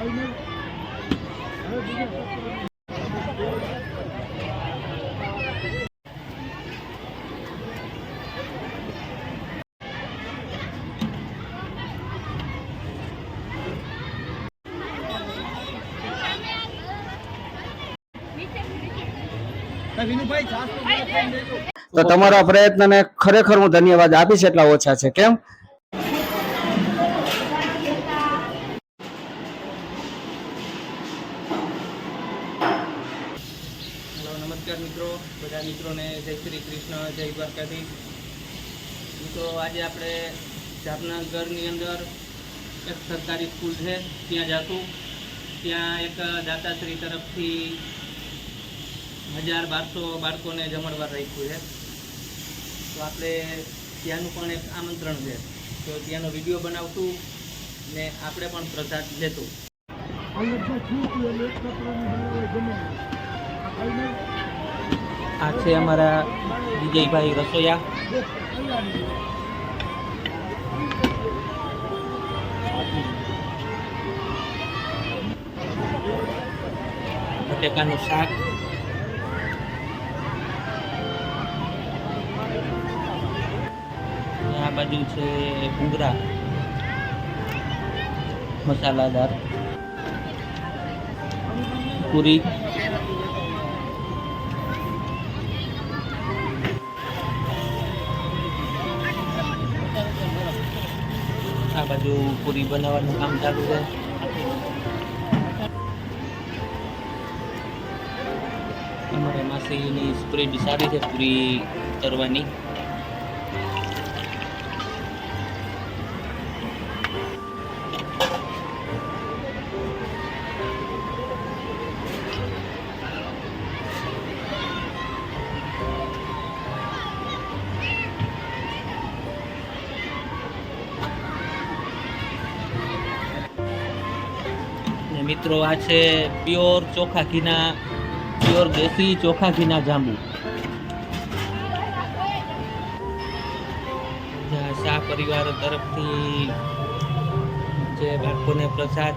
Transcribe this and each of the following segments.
તો તમારા પ્રયત્નને ખરેખર હું ધન્યવાદ આપીશ, એટલા ઓછા છે. કેમ? નમસ્કાર મિત્રો, બધા મિત્રોને જય શ્રી કૃષ્ણ, જય દ્વારકાધીશ. મિત્રો આજે આપણે જામનગરની અંદર એક સરકારી સ્કૂલ છે ત્યાં જાશું. ત્યાં એક દાતાશ્રી તરફથી 1200 બાળકોને જમણવાર રાખ્યું છે. તો આપણે ત્યાંનું પણ એક આમંત્રણ છે, તો ત્યાંનો વિડીયો બનાવશું ને આપણે પણ પ્રસાદ લેતું. આ છે અમારા વિજયભાઈ રસોયા. બટેકાનું શાક, આ બાજુ છે ભૂંગરા મસાલાદાર, પૂરી, આ બાજુ પૂરી બનાવવાનું કામ ચાલુ છે. અમારે માસીની સ્પ્રેડ સારી છે પૂરી તરવાની. મિત્રો આ છે પ્યોર ચોખા ઘીના, પ્યોર દેશી ચોખા ઘીના જાંબુ. શાહ પરિવાર તરફથી જે બાળકોને પ્રસાદ.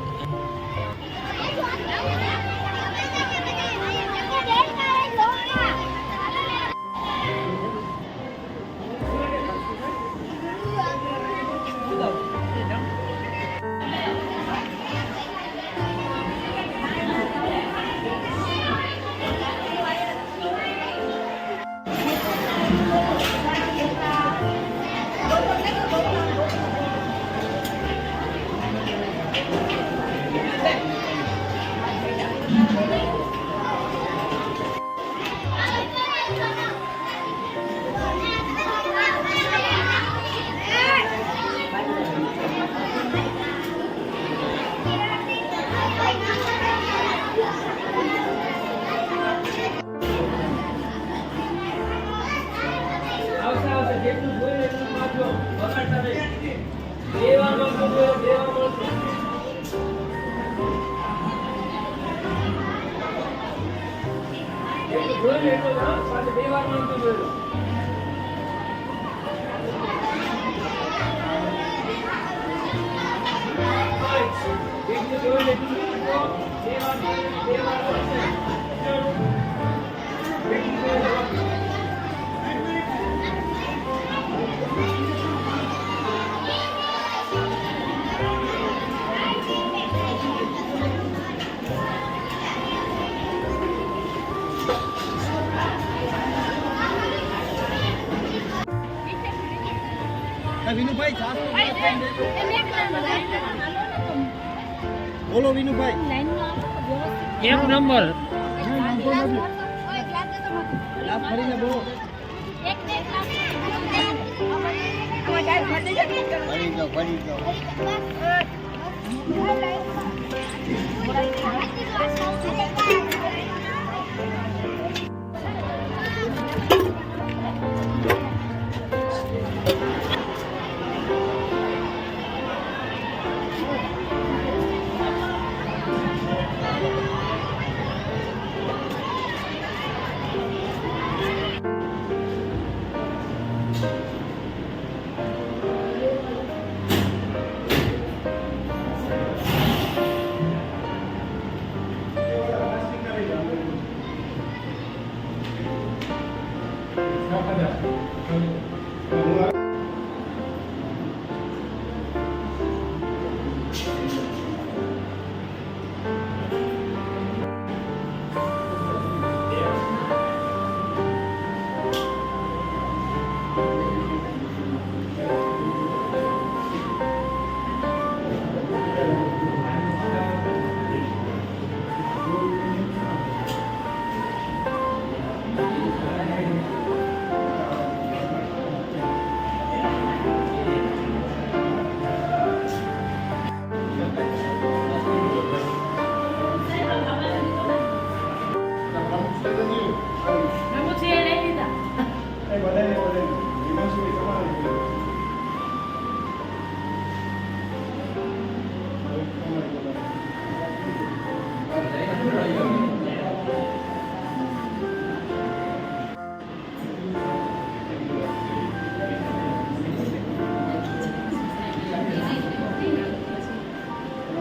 બોલો વિનુભાઈ, એક નંબર. ફરીને બોલો. ભરી જાઓ.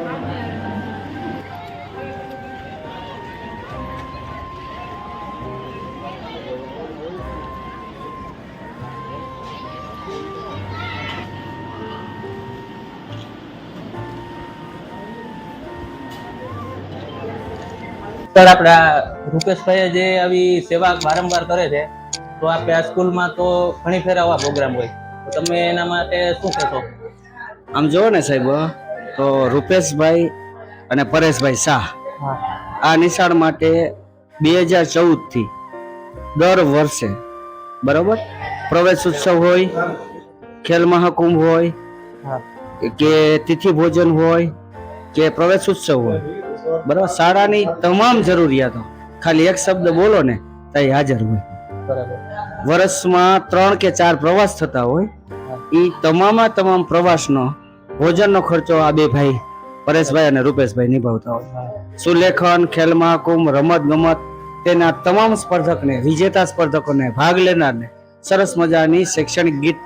સર આપણા રૂપેશભાઈ જે આવી સેવા વારંવાર કરે છે, તો આપણે આ સ્કૂલમાં તો ઘણી ફેર આવા પ્રોગ્રામ હોય, તો તમે એના માટે શું કહેશો? આમ જોવો ને સાહેબ, તો રૂપેશભાઈ અને પરેશભાઈ શાહ આ નિશાળ માટે 2014 થી દર વર્ષે બરોબર પ્રવેશ ઉત્સવ હોય, ખેલ મહાકુંભ હોય કે તિથિ ભોજન હોય કે પ્રવેશ ઉત્સવ હોય, બરાબર શાળાની તમામ જરૂરિયાતો ખાલી એક શબ્દ બોલો ને તો એ હાજર હોય. વર્ષમાં 3 કે 4 પ્રવાસ થતા હોય, એ તમામ પ્રવાસનો ભોજનનો ખર્ચો આ બે ભાઈ પરેશભાઈ અને રૂપેશભાઈ નિભાવતા હોય. સુલેખન, ખેલ મહાકુંભ, રમત ગમત તેના તમામ સ્પર્ધકને, વિજેતા સ્પર્ધકોને, ભાગ લેનારને સરસ મજાની શૈક્ષણિક ગિફ્ટ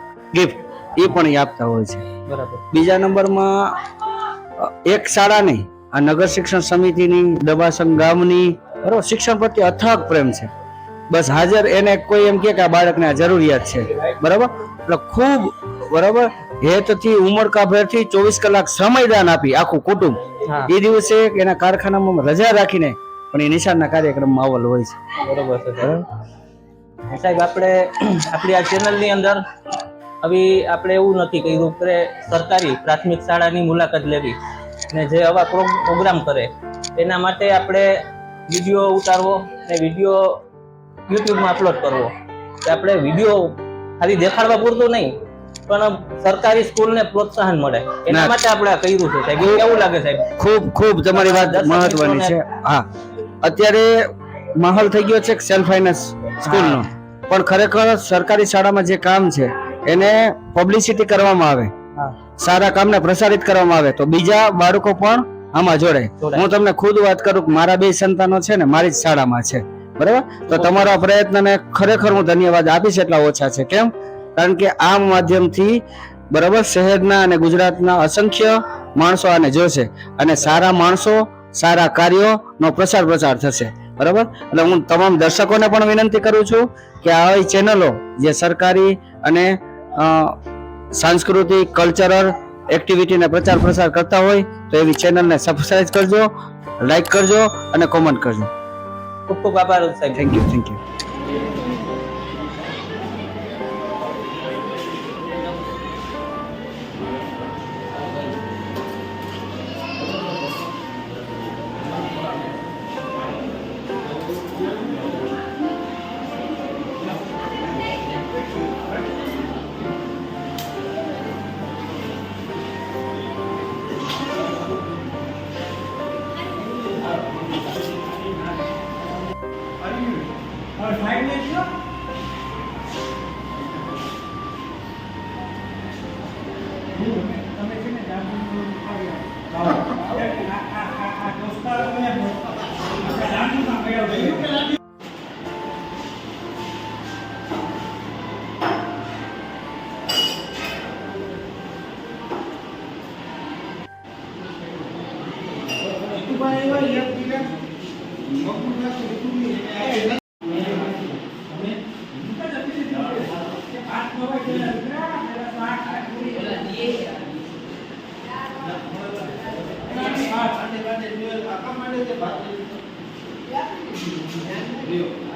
એ પણ એ આપતા હોય છે. બરાબર. બીજા નંબરમાં એક શાળા નહીં, આ નગર શિક્ષણ સમિતિની, દબાસણ ગામની બરાબર શિક્ષણ પ્રત્યે અથાગ પ્રેમ છે. બસ હાજર એને કોઈ એમ કે આ બાળકને આ જરૂરિયાત છે, બરાબર એટલે ખૂબ બરાબર હેતથી ઉમળકાભેરથી 24 કલાક સમયદાન આપી આખું કુટુંબ એ દિવસે એના કારખાનામાં રજા રાખીને પણ એ નિશાળના કાર્યક્રમમાં આવેલ હોય છે. બરોબર છે સાહેબ. આપણે આપણી આ ચેનલની અંદર હવે આપણે એવું નથી કર્યું કે સરકારી પ્રાથમિક શાળાની મુલાકાત લેવી ને જે આવા પ્રોગ્રામ કરે એના માટે આપણે વિડીયો ઉતારવો ને વિડીયો યુટ્યુબમાં અપલોડ કરવો. કે આપણે વિડીયો ખાલી દેખાડવા પૂરતું નહીં, પણ સરકારી સ્કૂલને પ્રોત્સાહન મળે એના માટે આપણે કર્યું છે સાહેબ. કેવું લાગે સાહેબ? ખૂબ તમારી વાત મહત્વની છે. હા, અત્યારે માહોલ થઈ ગયો છે સેલ્ફ ફાઇનાન્સ સ્કૂલનો, પણ ખરેખર સરકારી શાળામાં જે કામ છે એને પબ્લિસિટી કરવામાં આવે, સારા કામને પ્રસારિત કરવામાં આવે તો બીજા બાળકો પણ આમાં જોડાય. હું તમને ખુદ વાત કરું કે મારા 2 સંતાનો છે ને મારી જ શાળામાં છે, બરાબર. તો તમારા પ્રયત્નને ખરેખર હું ધન્યવાદ આપીશ એટલા ઓછા છે. કેમ? કારણ કે આ માધ્યમથી બરાબર શહેરના અને ગુજરાતના અસંખ્ય માણસો આને જોશે અને સારા માણસો, સારા કાર્યોનો પ્રચાર થશે, બરાબર. એટલે હું તમામ દર્શકોને પણ વિનંતી કરું છું કે આવી ચેનલો જે સરકારી અને સાંસ્કૃતિક કલ્ચરલ એક્ટિવિટીને પ્રચાર કરતા હોય તો એવી ચેનલને સબસ્ક્રાઇબ કરજો, લાઈક કરજો અને કોમેન્ટ કરજો. ખૂબ ખૂબ આભાર સાહેબ. Thank you. Thank you.